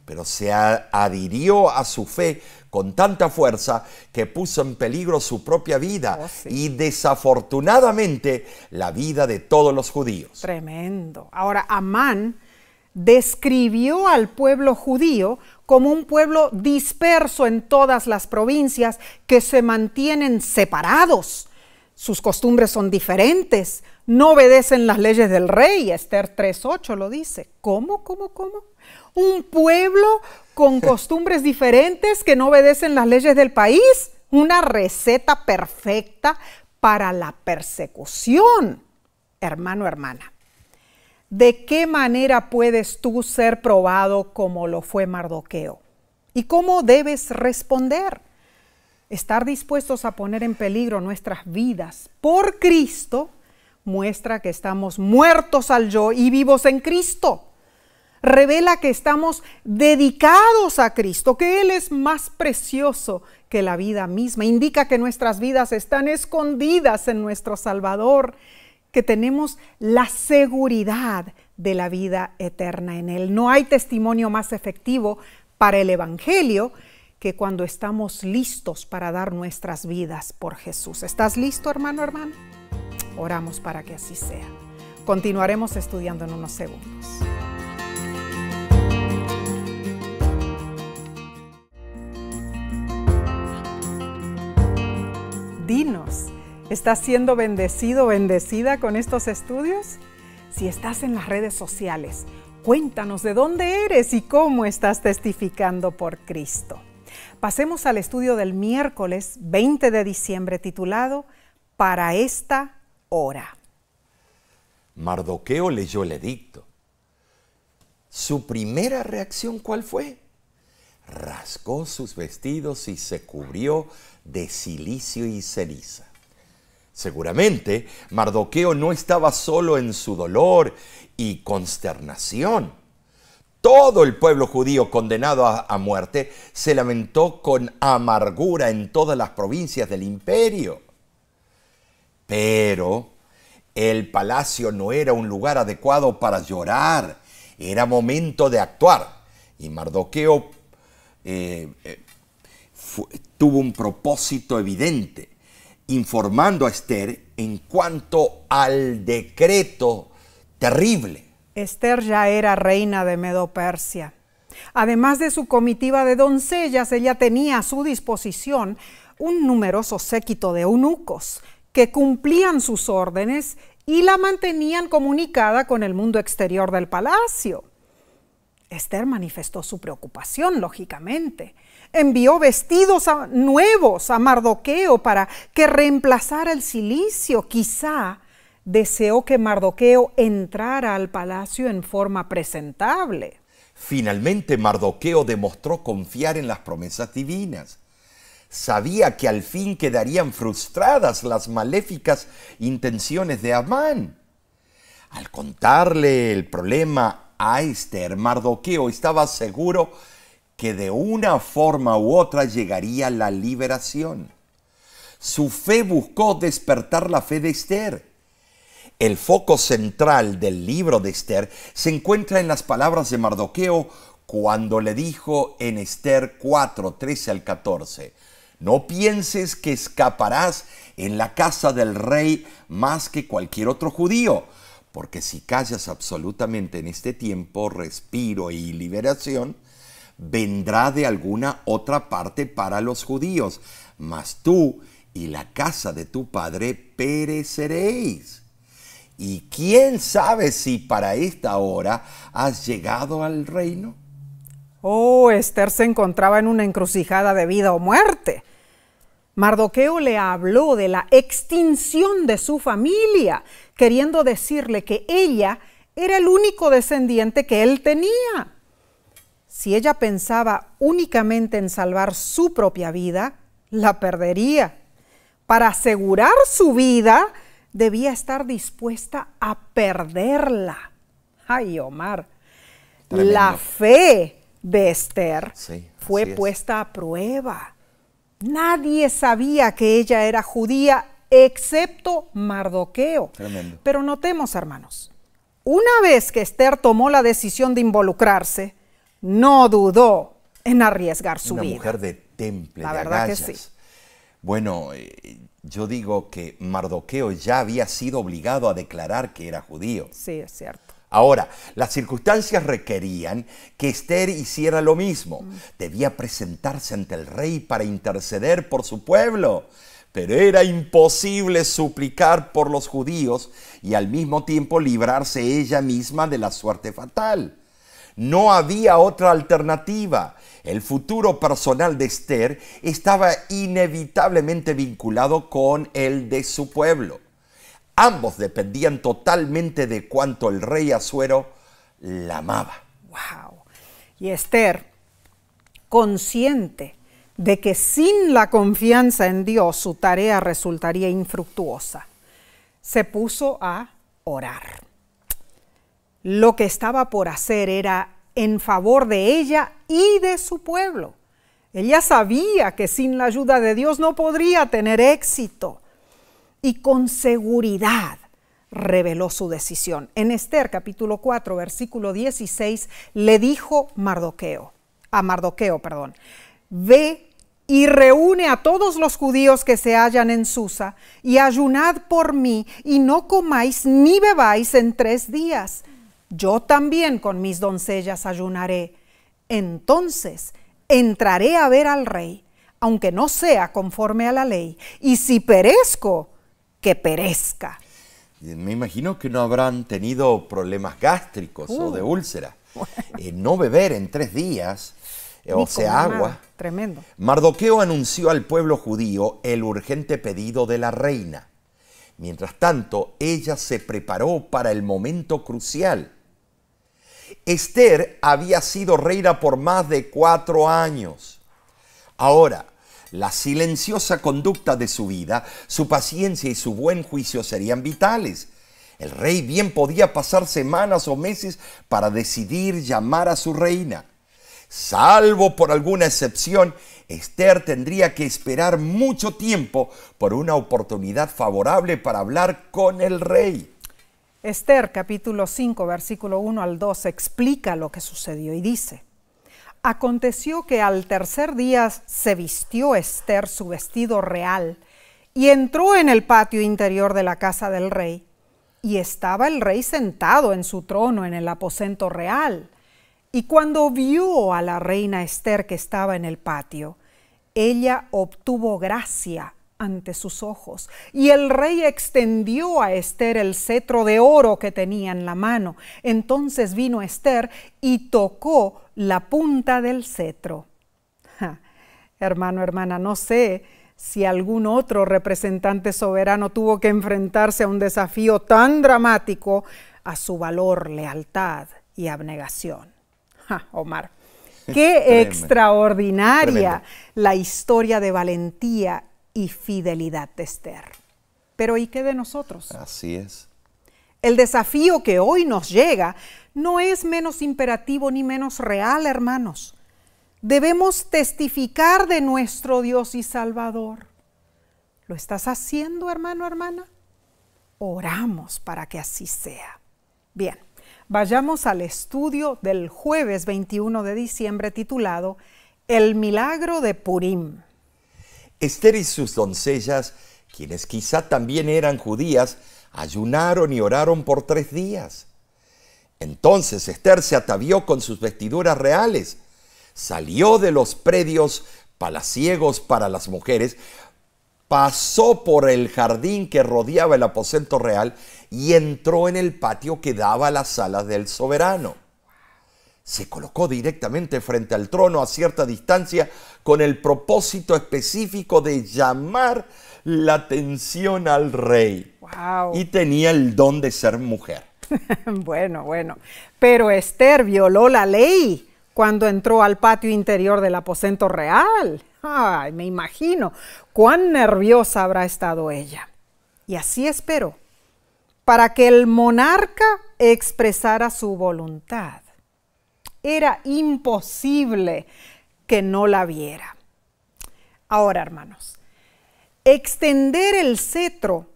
pero se adhirió a su fe con tanta fuerza que puso en peligro su propia vida y desafortunadamente la vida de todos los judíos. Tremendo. Ahora, Amán describió al pueblo judío como un pueblo disperso en todas las provincias que se mantienen separados. Sus costumbres son diferentes, no obedecen las leyes del rey. Esther 3:8 lo dice. ¿Cómo? ¿Un pueblo con costumbres diferentes que no obedecen las leyes del país? Una receta perfecta para la persecución. Hermano, hermana, ¿de qué manera puedes tú ser probado como lo fue Mardoqueo? ¿Y cómo debes responder? Estar dispuestos a poner en peligro nuestras vidas por Cristo muestra que estamos muertos al yo y vivos en Cristo. Revela que estamos dedicados a Cristo, que Él es más precioso que la vida misma. Indica que nuestras vidas están escondidas en nuestro Salvador, que tenemos la seguridad de la vida eterna en Él. No hay testimonio más efectivo para el Evangelio que cuando estamos listos para dar nuestras vidas por Jesús. ¿Estás listo, hermano, hermana? Oramos para que así sea. Continuaremos estudiando en unos segundos. Dinos, ¿estás siendo bendecido o bendecida con estos estudios? Si estás en las redes sociales, cuéntanos de dónde eres y cómo estás testificando por Cristo. Pasemos al estudio del miércoles 20 de diciembre titulado Para esta hora. Mardoqueo leyó el edicto. ¿Su primera reacción cuál fue? Rasgó sus vestidos y se cubrió de cilicio y ceniza. Seguramente Mardoqueo no estaba solo en su dolor y consternación. Todo el pueblo judío condenado a muerte se lamentó con amargura en todas las provincias del imperio. Pero el palacio no era un lugar adecuado para llorar, era momento de actuar. Y Mardoqueo tuvo un propósito evidente, informando a Esther en cuanto al decreto terrible. Esther ya era reina de Medo-Persia. Además de su comitiva de doncellas, ella tenía a su disposición un numeroso séquito de eunucos que cumplían sus órdenes y la mantenían comunicada con el mundo exterior del palacio. Esther manifestó su preocupación, lógicamente. Envió vestidos nuevos a Mardoqueo para que reemplazara el cilicio. Quizá deseó que Mardoqueo entrara al palacio en forma presentable. Finalmente Mardoqueo demostró confiar en las promesas divinas. Sabía que al fin quedarían frustradas las maléficas intenciones de Amán. Al contarle el problema a Esther, Mardoqueo estaba seguro que de una forma u otra llegaría la liberación. Su fe buscó despertar la fe de Esther. El foco central del libro de Esther se encuentra en las palabras de Mardoqueo cuando le dijo en Esther 4, 13 al 14, «No pienses que escaparás en la casa del rey más que cualquier otro judío, porque si callas absolutamente en este tiempo, respiro y liberación, vendrá de alguna otra parte para los judíos, mas tú y la casa de tu padre pereceréis. ¿Y quién sabe si para esta hora has llegado al reino?» Oh, Esther se encontraba en una encrucijada de vida o muerte. Mardoqueo le habló de la extinción de su familia, queriendo decirle que ella era el único descendiente que él tenía. Si ella pensaba únicamente en salvar su propia vida, la perdería. Para asegurar su vida, debía estar dispuesta a perderla. Ay, Omar, Tremendo. La fe de Esther Sí, fue así es. puesta a prueba. Nadie sabía que ella era judía excepto Mardoqueo. Tremendo. Pero notemos, hermanos, una vez que Esther tomó la decisión de involucrarse, no dudó en arriesgar su Una vida. mujer de temple, La de verdad que agallas. sí. Bueno, yo digo que Mardoqueo ya había sido obligado a declarar que era judío. Sí, es cierto. Ahora, las circunstancias requerían que Esther hiciera lo mismo. Debía presentarse ante el rey para interceder por su pueblo. Pero era imposible suplicar por los judíos y al mismo tiempo librarse ella misma de la suerte fatal. No había otra alternativa. El futuro personal de Esther estaba inevitablemente vinculado con el de su pueblo. Ambos dependían totalmente de cuánto el rey Asuero la amaba. Wow. Y Esther, consciente de que sin la confianza en Dios su tarea resultaría infructuosa, se puso a orar. Lo que estaba por hacer era en favor de ella y de su pueblo. Ella sabía que sin la ayuda de Dios no podría tener éxito. Y con seguridad reveló su decisión. En Esther capítulo 4, versículo 16, le dijo a Mardoqueo, ve y reúne a todos los judíos que se hallan en Susa y ayunad por mí y no comáis ni bebáis en 3 días. Yo también con mis doncellas ayunaré. Entonces entraré a ver al rey, aunque no sea conforme a la ley, y si perezco, que perezca. Me imagino que no habrán tenido problemas gástricos o de úlcera. No beber en 3 días, o sea, agua. Nada. Tremendo. Mardoqueo anunció al pueblo judío el urgente pedido de la reina. Mientras tanto, ella se preparó para el momento crucial. Esther había sido reina por más de 4 años. Ahora, la silenciosa conducta de su vida, su paciencia y su buen juicio serían vitales. El rey bien podía pasar semanas o meses para decidir llamar a su reina. Salvo por alguna excepción, Esther tendría que esperar mucho tiempo por una oportunidad favorable para hablar con el rey. Esther capítulo 5, versículo 1 al 2 explica lo que sucedió y dice: Aconteció que al 3er día se vistió Esther su vestido real y entró en el patio interior de la casa del rey. Y estaba el rey sentado en su trono en el aposento real. Y cuando vio a la reina Esther que estaba en el patio, ella obtuvo gracia ante sus ojos. Y el rey extendió a Esther el cetro de oro que tenía en la mano. Entonces vino Esther y tocó la punta del cetro. Hermano, hermana, no sé si algún otro representante soberano tuvo que enfrentarse a un desafío tan dramático a su valor, lealtad y abnegación. Omar, Qué extraordinaria Tremendo. la historia de valentía y fidelidad de Esther. Pero ¿y qué de nosotros? Así es. El desafío que hoy nos llega no es menos imperativo ni menos real, hermanos. Debemos testificar de nuestro Dios y Salvador. ¿Lo estás haciendo, hermano, hermana? Oramos para que así sea. Bien, vayamos al estudio del jueves 21 de diciembre titulado El milagro de Purim. Esther y sus doncellas, quienes quizá también eran judías, ayunaron y oraron por 3 días. Entonces Esther se atavió con sus vestiduras reales, salió de los predios palaciegos para las mujeres, pasó por el jardín que rodeaba el aposento real y entró en el patio que daba a las salas del soberano. Se colocó directamente frente al trono a cierta distancia con el propósito específico de llamar la atención al rey. Wow. Y tenía el don de ser mujer. Bueno. Pero Esther violó la ley cuando entró al patio interior del aposento real. Ay, me imagino cuán nerviosa habrá estado ella. Y así esperó, para que el monarca expresara su voluntad. Era imposible que no la viera. Ahora, hermanos, extender el cetro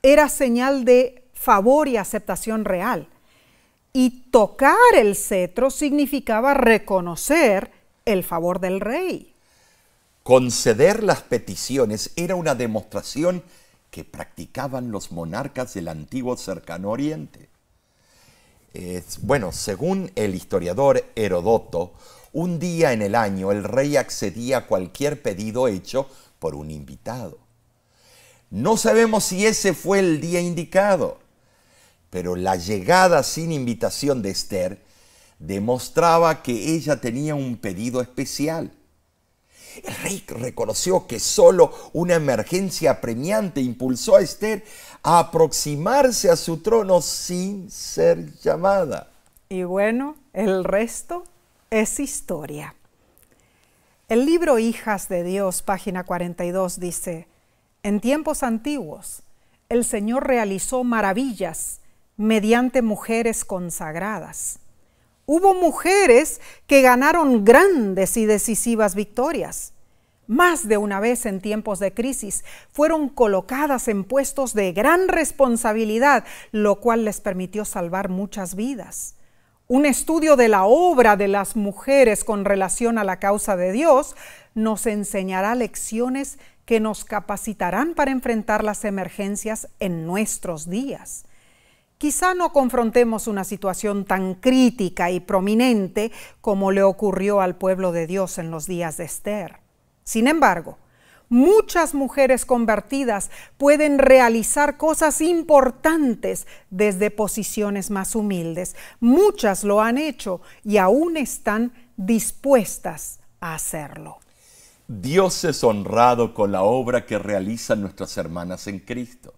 era señal de favor y aceptación real. Y tocar el cetro significaba reconocer el favor del rey. Conceder las peticiones era una demostración que practicaban los monarcas del antiguo cercano oriente. Según el historiador Herodoto, un día en el año el rey accedía a cualquier pedido hecho por un invitado. No sabemos si ese fue el día indicado, pero la llegada sin invitación de Esther demostraba que ella tenía un pedido especial. El rey reconoció que solo una emergencia apremiante impulsó a Esther a aproximarse a su trono sin ser llamada. Y bueno, el resto es historia. El libro Hijas de Dios, página 42, dice: en tiempos antiguos, el Señor realizó maravillas mediante mujeres consagradas. Hubo mujeres que ganaron grandes y decisivas victorias. Más de una vez en tiempos de crisis fueron colocadas en puestos de gran responsabilidad, lo cual les permitió salvar muchas vidas. Un estudio de la obra de las mujeres con relación a la causa de Dios nos enseñará lecciones que nos capacitarán para enfrentar las emergencias en nuestros días. Quizá no confrontemos una situación tan crítica y prominente como le ocurrió al pueblo de Dios en los días de Esther. Sin embargo, muchas mujeres convertidas pueden realizar cosas importantes desde posiciones más humildes. Muchas lo han hecho y aún están dispuestas a hacerlo. Dios es honrado con la obra que realizan nuestras hermanas en Cristo.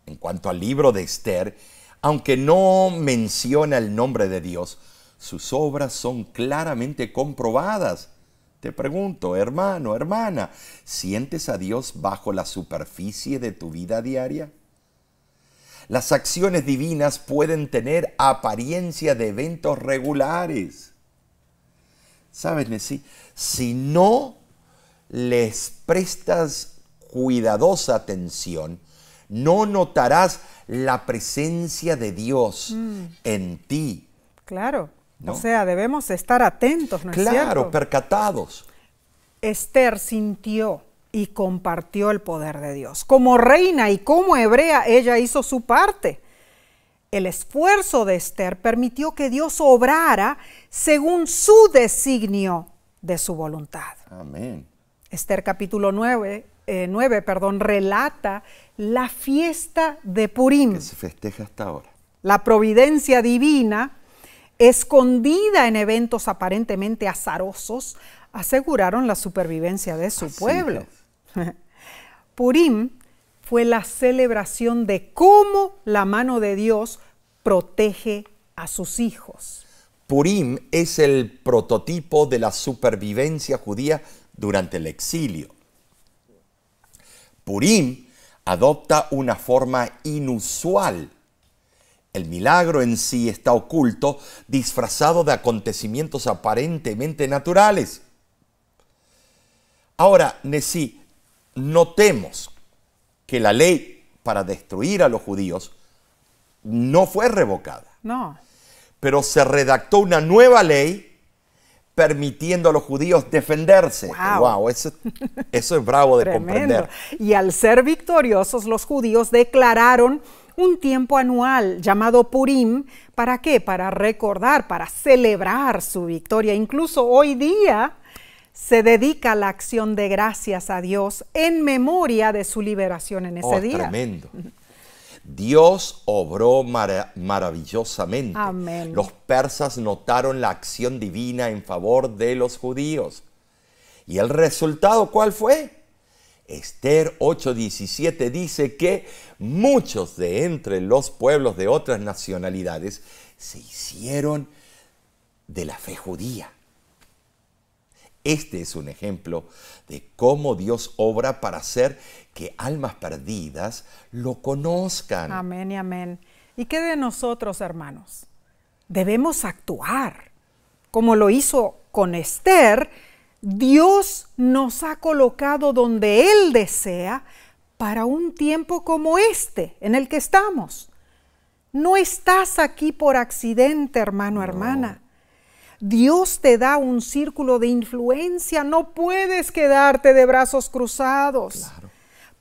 En cuanto al libro de Esther, aunque no menciona el nombre de Dios, sus obras son claramente comprobadas. Te pregunto, hermano, hermana, ¿sientes a Dios bajo la superficie de tu vida diaria? Las acciones divinas pueden tener apariencia de eventos regulares. ¿Sabes, Nessie? Si no les prestas cuidadosa atención, no notarás la presencia de Dios en ti. Claro, ¿no? O sea, debemos estar atentos, ¿no es cierto? Claro, percatados. Esther sintió y compartió el poder de Dios. Como reina y como hebrea, ella hizo su parte. El esfuerzo de Esther permitió que Dios obrara según su designio de su voluntad. Amén. Esther capítulo 9, relata la fiesta de Purim. Que se festeja hasta ahora. La providencia divina, escondida en eventos aparentemente azarosos, aseguraron la supervivencia de su pueblo. Purim fue la celebración de cómo la mano de Dios protege a sus hijos. Purim es el prototipo de la supervivencia judía durante el exilio. Purim adopta una forma inusual. El milagro en sí está oculto, disfrazado de acontecimientos aparentemente naturales. Ahora, Nesí, notemos que la ley para destruir a los judíos no fue revocada. No. Pero se redactó una nueva ley permitiendo a los judíos defenderse. Wow. Eso es bravo de comprender. Y al ser victoriosos, los judíos declararon un tiempo anual llamado Purim. ¿Para qué? Para recordar, para celebrar su victoria. Incluso hoy día se dedica a la acción de gracias a Dios en memoria de su liberación en ese día. Tremendo. Dios obró maravillosamente. Amén. Los persas notaron la acción divina en favor de los judíos. ¿Y el resultado cuál fue? Esther 8:17 dice que muchos de entre los pueblos de otras nacionalidades se hicieron de la fe judía. Este es un ejemplo de cómo Dios obra para hacer que almas perdidas lo conozcan. Amén y amén. ¿Y qué de nosotros, hermanos? Debemos actuar. Como lo hizo con Esther, Dios nos ha colocado donde Él desea para un tiempo como este en el que estamos. No estás aquí por accidente, hermano, hermana. Dios te da un círculo de influencia, no puedes quedarte de brazos cruzados. Claro.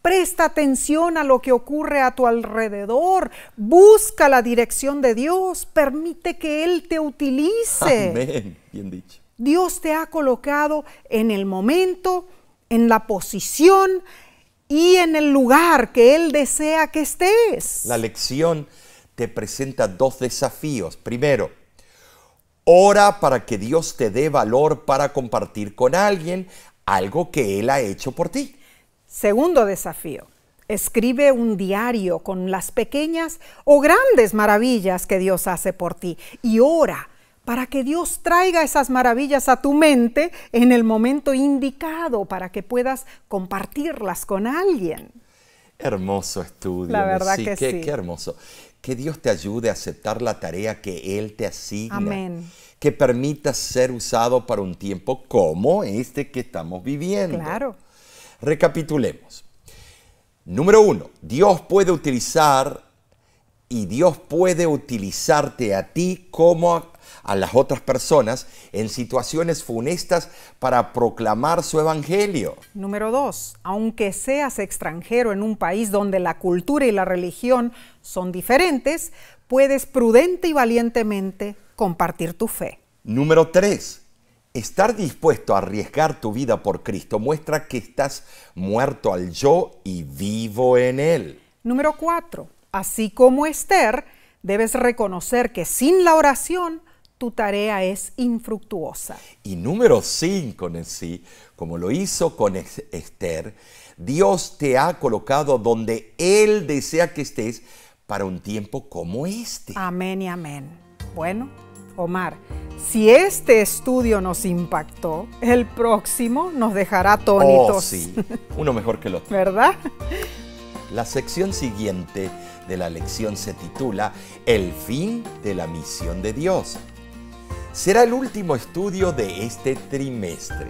Presta atención a lo que ocurre a tu alrededor, busca la dirección de Dios, permite que Él te utilice. Amén, bien dicho. Dios te ha colocado en el momento, en la posición y en el lugar que Él desea que estés. La lección te presenta dos desafíos. Primero, ora para que Dios te dé valor para compartir con alguien algo que Él ha hecho por ti. Segundo desafío, escribe un diario con las pequeñas o grandes maravillas que Dios hace por ti y ora para que Dios traiga esas maravillas a tu mente en el momento indicado para que puedas compartirlas con alguien. Hermoso estudio. La verdad sí, que sí. Qué hermoso. Que Dios te ayude a aceptar la tarea que Él te asigna. Amén. Que permita ser usado para un tiempo como este que estamos viviendo. Claro. Recapitulemos. Número 1, Dios puede utilizarte a ti como a las otras personas en situaciones funestas para proclamar su evangelio. Número 2, aunque seas extranjero en un país donde la cultura y la religión son diferentes, puedes prudente y valientemente compartir tu fe. Número 3, estar dispuesto a arriesgar tu vida por Cristo muestra que estás muerto al yo y vivo en Él. Número 4, así como Esther, debes reconocer que sin la oración tu tarea es infructuosa. Y número 5, Nesí, como lo hizo con Esther, Dios te ha colocado donde Él desea que estés para un tiempo como este. Amén y amén. Bueno, Omar, si este estudio nos impactó, el próximo nos dejará atónitos. Oh, sí, uno mejor que el otro. ¿Verdad? La sección siguiente de la lección se titula El fin de la misión de Dios. Será el último estudio de este trimestre.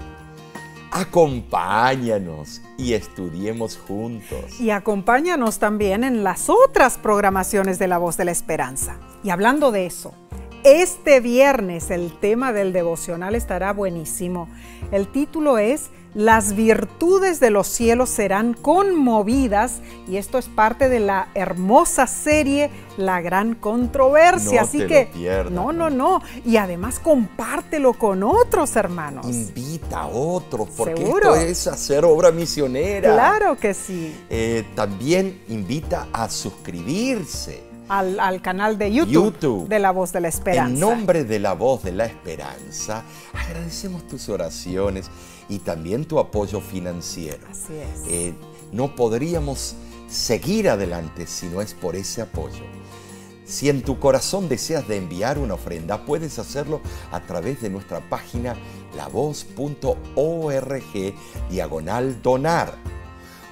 Acompáñanos y estudiemos juntos. Y acompáñanos también en las otras programaciones de La Voz de la Esperanza. Y hablando de eso, este viernes el tema del devocional estará buenísimo. El título es Las virtudes de los cielos serán conmovidas, y esto es parte de la hermosa serie La Gran Controversia. No Así te que lo pierdas, no. Y además compártelo con otros hermanos. Invita a otros, porque ¿Seguro? esto es hacer obra misionera. Claro que sí. También invita a suscribirse Al canal de YouTube de La Voz de la Esperanza. En nombre de La Voz de la Esperanza, agradecemos tus oraciones y también tu apoyo financiero. Así es. No podríamos seguir adelante si no es por ese apoyo. Si en tu corazón deseas de enviar una ofrenda, puedes hacerlo a través de nuestra página lavoz.org/donar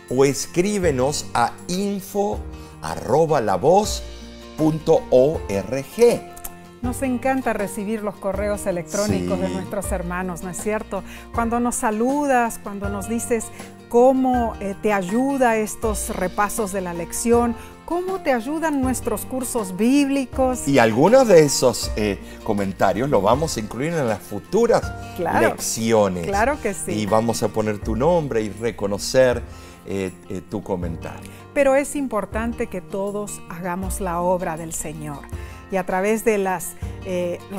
o escríbenos a info@lavoz.org. Nos encanta recibir los correos electrónicos de nuestros hermanos, ¿no es cierto? Cuando nos saludas, cuando nos dices cómo te ayuda estos repasos de la lección, cómo te ayudan nuestros cursos bíblicos. Y algunos de esos comentarios los vamos a incluir en las futuras lecciones. Claro que sí. Y vamos a poner tu nombre y reconocer tu comentario. Pero es importante que todos hagamos la obra del Señor. Y a través de las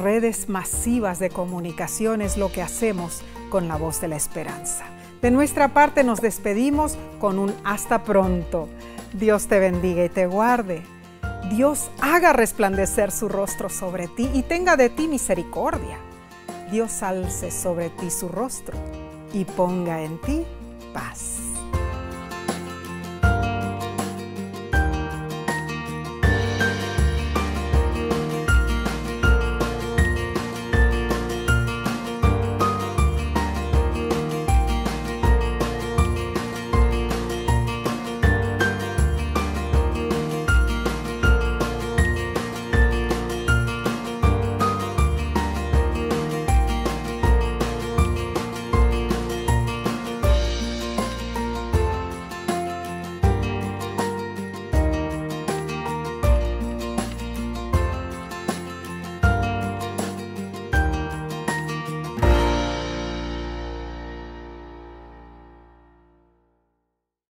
redes masivas de comunicación es lo que hacemos con La Voz de la Esperanza. De nuestra parte nos despedimos con un hasta pronto. Dios te bendiga y te guarde. Dios haga resplandecer su rostro sobre ti y tenga de ti misericordia. Dios alce sobre ti su rostro y ponga en ti paz.